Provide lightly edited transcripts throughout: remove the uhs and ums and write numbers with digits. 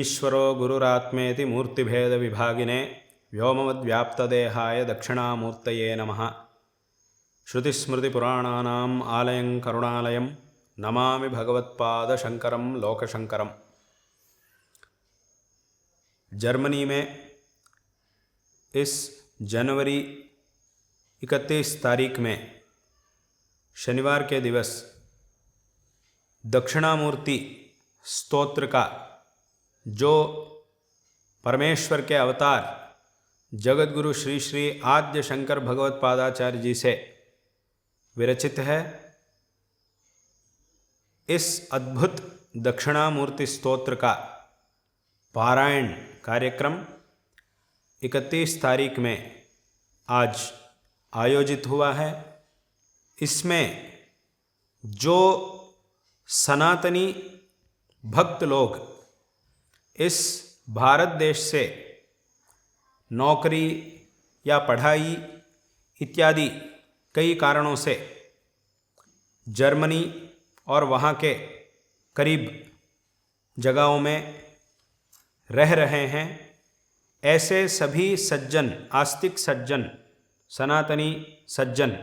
ईश्वरो गुरुरात्मेति मूर्तिभेदविभागिने व्योमवद्व्याप्तदेहाय दक्षिणामूर्तये नमः। श्रुतिस्मृतिपुराणानाम् आलयं करुणालयं नमामि भगवत्पादशङ्करं लोकशङ्करम्। जर्मनी में इस जनवरी 31 तारीख में शनिवार के दिवस दक्षिणामूर्ति स्तोत्र का जो परमेश्वर के अवतार जगतगुरु श्री श्री आद्य शंकर भगवत पादाचार्य जी से विरचित है, इस अद्भुत दक्षिणामूर्ति स्तोत्र का पारायण कार्यक्रम 31 तारीख में आज आयोजित हुआ है। इसमें जो सनातनी भक्त लोग इस भारत देश से नौकरी या पढ़ाई इत्यादि कई कारणों से जर्मनी और वहाँ के करीब जगहों में रह रहे हैं, ऐसे सभी सज्जन, आस्तिक सज्जन, सनातनी सज्जन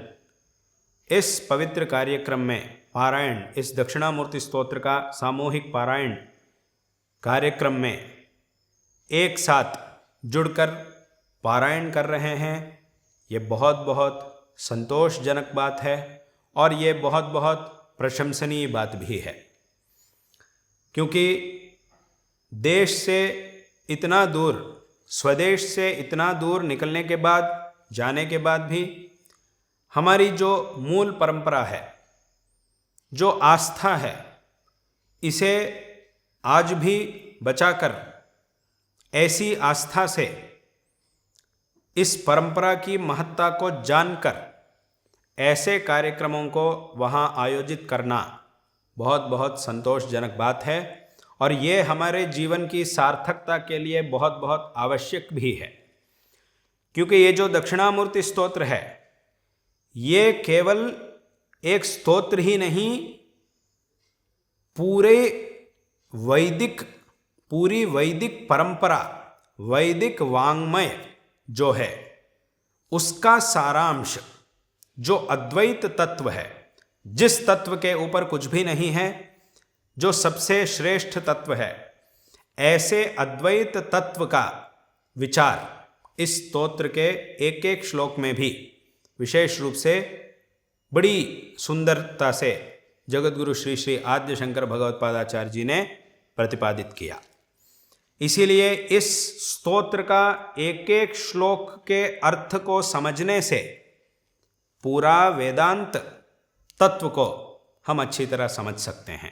इस पवित्र कार्यक्रम में पारायण, इस दक्षिणामूर्ति स्तोत्र का सामूहिक पारायण कार्यक्रम में एक साथ जुड़कर पारायण कर रहे हैं। ये बहुत बहुत संतोषजनक बात है और ये बहुत बहुत प्रशंसनीय बात भी है, क्योंकि देश से इतना दूर, स्वदेश से इतना दूर निकलने के बाद, जाने के बाद भी हमारी जो मूल परंपरा है, जो आस्था है, इसे आज भी बचाकर ऐसी आस्था से इस परंपरा की महत्ता को जानकर ऐसे कार्यक्रमों को वहाँ आयोजित करना बहुत बहुत संतोषजनक बात है और ये हमारे जीवन की सार्थकता के लिए बहुत बहुत आवश्यक भी है। क्योंकि ये जो दक्षिणामूर्ति स्तोत्र है, ये केवल एक स्तोत्र ही नहीं, पूरी वैदिक परंपरा, वैदिक वाङ्मय जो है उसका सारांश, जो अद्वैत तत्व है, जिस तत्व के ऊपर कुछ भी नहीं है, जो सबसे श्रेष्ठ तत्व है, ऐसे अद्वैत तत्व का विचार इस स्तोत्र के एक एक श्लोक में भी विशेष रूप से बड़ी सुंदरता से जगतगुरु श्री श्री आद्य शंकर भगवत पादाचार्य जी ने प्रतिपादित किया। इसीलिए इस स्तोत्र का एक एक श्लोक के अर्थ को समझने से पूरा वेदांत तत्व को हम अच्छी तरह समझ सकते हैं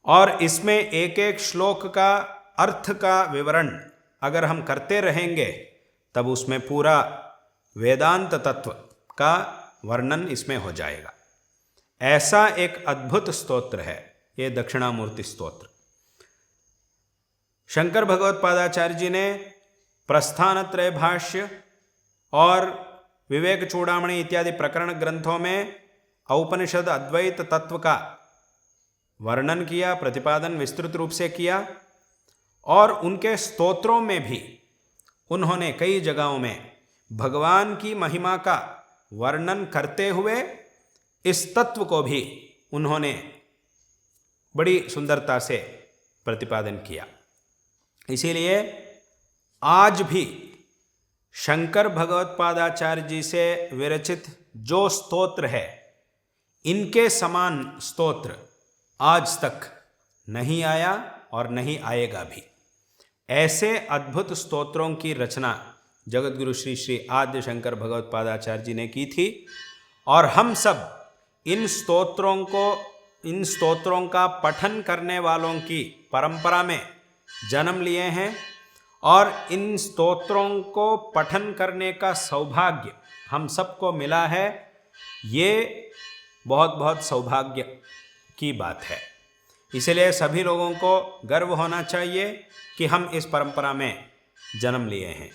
और इसमें एक एक श्लोक का अर्थ का विवरण अगर हम करते रहेंगे तब उसमें पूरा वेदांत तत्व का वर्णन इसमें हो जाएगा। ऐसा एक अद्भुत स्तोत्र है ये दक्षिणामूर्ति स्तोत्र। शंकर भगवत पादाचार्य जी ने प्रस्थानत्रय भाष्य और विवेक चूड़ामणि इत्यादि प्रकरण ग्रंथों में औपनिषद अद्वैत तत्व का वर्णन किया, प्रतिपादन विस्तृत रूप से किया और उनके स्तोत्रों में भी उन्होंने कई जगहों में भगवान की महिमा का वर्णन करते हुए इस तत्व को भी उन्होंने बड़ी सुंदरता से प्रतिपादन किया। इसीलिए आज भी शंकर भगवत पादाचार्य जी से विरचित जो स्तोत्र है, इनके समान स्तोत्र आज तक नहीं आया और नहीं आएगा भी। ऐसे अद्भुत स्तोत्रों की रचना जगतगुरु श्री श्री आद्य शंकर भगवत पादाचार्य जी ने की थी और हम सब इन स्तोत्रों का पठन करने वालों की परंपरा में जन्म लिए हैं और इन स्तोत्रों को पठन करने का सौभाग्य हम सबको मिला है। ये बहुत बहुत सौभाग्य की बात है। इसलिए सभी लोगों को गर्व होना चाहिए कि हम इस परंपरा में जन्म लिए हैं।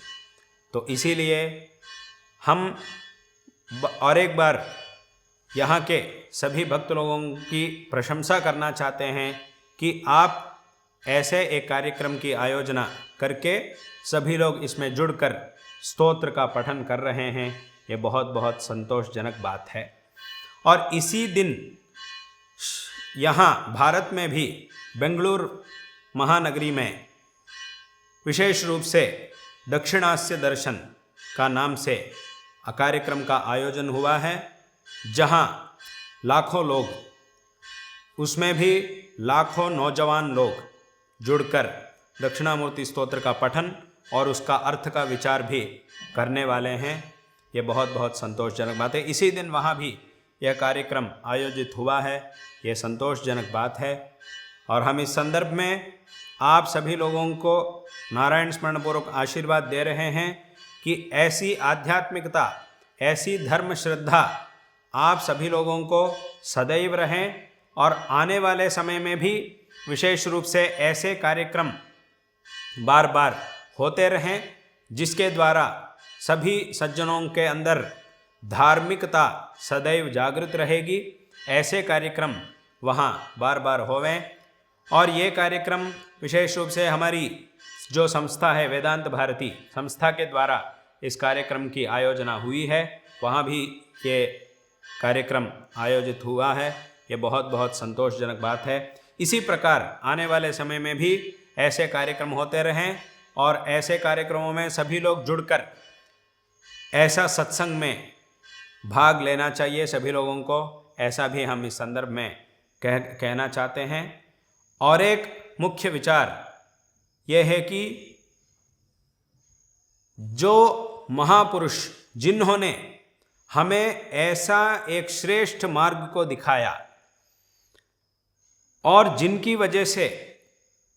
तो इसीलिए हम और एक बार यहाँ के सभी भक्त लोगों की प्रशंसा करना चाहते हैं कि आप ऐसे एक कार्यक्रम की आयोजना करके सभी लोग इसमें जुड़कर स्तोत्र का पठन कर रहे हैं। ये बहुत बहुत संतोषजनक बात है। और इसी दिन यहाँ भारत में भी बेंगलुरु महानगरी में विशेष रूप से दक्षिणास्य दर्शन का नाम से कार्यक्रम का आयोजन हुआ है, जहाँ लाखों लोग, उसमें भी लाखों नौजवान लोग जुड़कर दक्षिणामूर्ति स्तोत्र का पठन और उसका अर्थ का विचार भी करने वाले हैं। ये बहुत बहुत संतोषजनक बात है। इसी दिन वहाँ भी यह कार्यक्रम आयोजित हुआ है। ये संतोषजनक बात है। और हम इस संदर्भ में आप सभी लोगों को नारायण स्मरण पूर्वक आशीर्वाद दे रहे हैं कि ऐसी आध्यात्मिकता, ऐसी धर्म श्रद्धा आप सभी लोगों को सदैव रहें और आने वाले समय में भी विशेष रूप से ऐसे कार्यक्रम बार बार होते रहें, जिसके द्वारा सभी सज्जनों के अंदर धार्मिकता सदैव जागृत रहेगी। ऐसे कार्यक्रम वहाँ बार बार होवें। और ये कार्यक्रम विशेष रूप से हमारी जो संस्था है वेदांत भारती संस्था के द्वारा इस कार्यक्रम की आयोजना हुई है, वहाँ भी ये कार्यक्रम आयोजित हुआ है। ये बहुत बहुत संतोषजनक बात है। इसी प्रकार आने वाले समय में भी ऐसे कार्यक्रम होते रहें और ऐसे कार्यक्रमों में सभी लोग जुड़कर ऐसा सत्संग में भाग लेना चाहिए सभी लोगों को। ऐसा भी हम इस संदर्भ में कहना चाहते हैं। और एक मुख्य विचार यह है कि जो महापुरुष जिन्होंने हमें ऐसा एक श्रेष्ठ मार्ग को दिखाया और जिनकी वजह से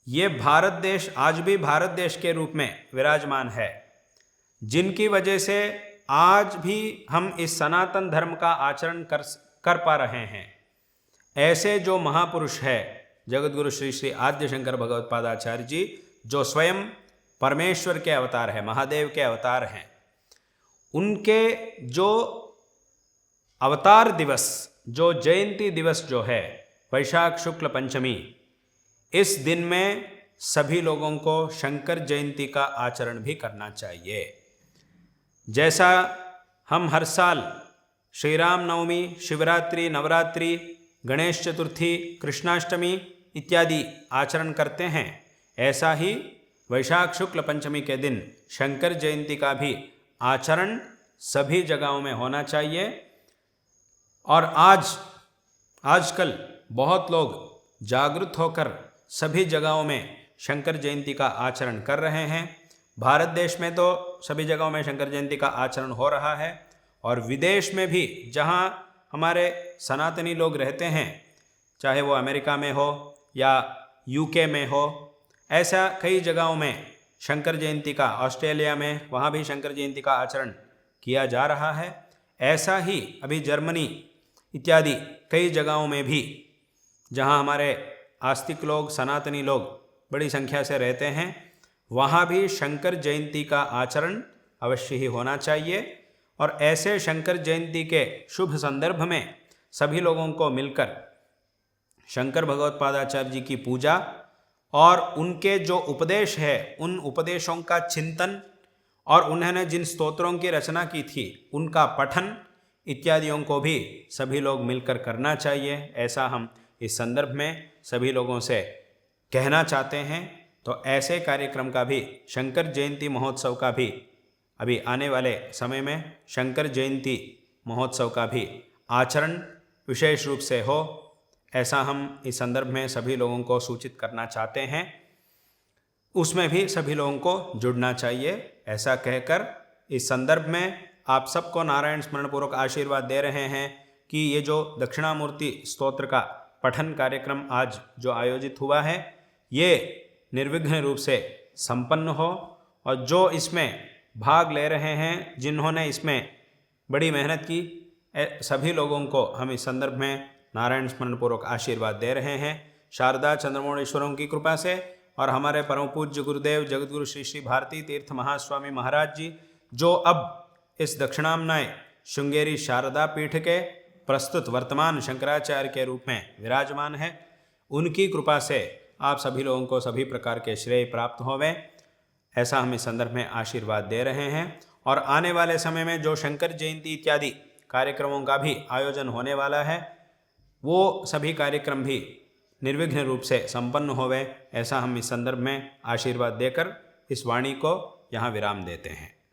ये भारत देश आज भी भारत देश के रूप में विराजमान है, जिनकी वजह से आज भी हम इस सनातन धर्म का आचरण कर पा रहे हैं, ऐसे जो महापुरुष है जगतगुरु श्री श्री आद्य शंकर भगवत पादाचार्य जी, जो स्वयं परमेश्वर के अवतार है, महादेव के अवतार हैं, उनके जो अवतार दिवस, जो जयंती दिवस जो है वैशाख शुक्ल पंचमी, इस दिन में सभी लोगों को शंकर जयंती का आचरण भी करना चाहिए। जैसा हम हर साल श्री राम नवमी, शिवरात्रि, नवरात्रि, गणेश चतुर्थी, कृष्णाष्टमी इत्यादि आचरण करते हैं, ऐसा ही वैशाख शुक्ल पंचमी के दिन शंकर जयंती का भी आचरण सभी जगहों में होना चाहिए। और आजकल बहुत लोग जागृत होकर सभी जगहों में शंकर जयंती का आचरण कर रहे हैं। भारत देश में तो सभी जगहों में शंकर जयंती का आचरण हो रहा है और विदेश में भी जहाँ हमारे सनातनी लोग रहते हैं, चाहे वो अमेरिका में हो या यूके में हो, ऐसा कई जगहों में शंकर जयंती का, ऑस्ट्रेलिया में वहाँ भी शंकर जयंती का आचरण किया जा रहा है। ऐसा ही अभी जर्मनी इत्यादि कई जगहों में भी जहाँ हमारे आस्तिक लोग, सनातनी लोग बड़ी संख्या से रहते हैं, वहाँ भी शंकर जयंती का आचरण अवश्य ही होना चाहिए। और ऐसे शंकर जयंती के शुभ संदर्भ में सभी लोगों को मिलकर शंकर भगवत पादाचार्य जी की पूजा और उनके जो उपदेश है उन उपदेशों का चिंतन और उन्होंने जिन स्तोत्रों की रचना की थी उनका पठन इत्यादियों को भी सभी लोग मिलकर करना चाहिए। ऐसा हम इस संदर्भ में सभी लोगों से कहना चाहते हैं। तो ऐसे कार्यक्रम का भी, शंकर जयंती महोत्सव का भी, अभी आने वाले समय में शंकर जयंती महोत्सव का भी आचरण विशेष रूप से हो, ऐसा हम इस संदर्भ में सभी लोगों को सूचित करना चाहते हैं। उसमें भी सभी लोगों को जुड़ना चाहिए। ऐसा कहकर इस संदर्भ में आप सबको नारायण स्मरण पूर्वक आशीर्वाद दे रहे हैं कि ये जो दक्षिणामूर्ति स्तोत्र का पठन कार्यक्रम आज जो आयोजित हुआ है, ये निर्विघ्न रूप से संपन्न हो और जो इसमें भाग ले रहे हैं, जिन्होंने इसमें बड़ी मेहनत की, सभी लोगों को हम इस संदर्भ में नारायण स्मरण पूर्वक आशीर्वाद दे रहे हैं। शारदा चंद्रमौळेश्वरों की कृपा से और हमारे परम पूज्य गुरुदेव जगतगुरु श्री श्री भारती तीर्थ महास्वामी महाराज जी, जो अब इस दक्षिणामनाय श्रृंगेरी शारदा पीठ के प्रस्तुत वर्तमान शंकराचार्य के रूप में विराजमान है, उनकी कृपा से आप सभी लोगों को सभी प्रकार के श्रेय प्राप्त होवे, ऐसा हम इस संदर्भ में आशीर्वाद दे रहे हैं। और आने वाले समय में जो शंकर जयंती इत्यादि कार्यक्रमों का भी आयोजन होने वाला है, वो सभी कार्यक्रम भी निर्विघ्न रूप से संपन्न होवे, ऐसा हम इस संदर्भ में आशीर्वाद देकर इस वाणी को यहाँ विराम देते हैं।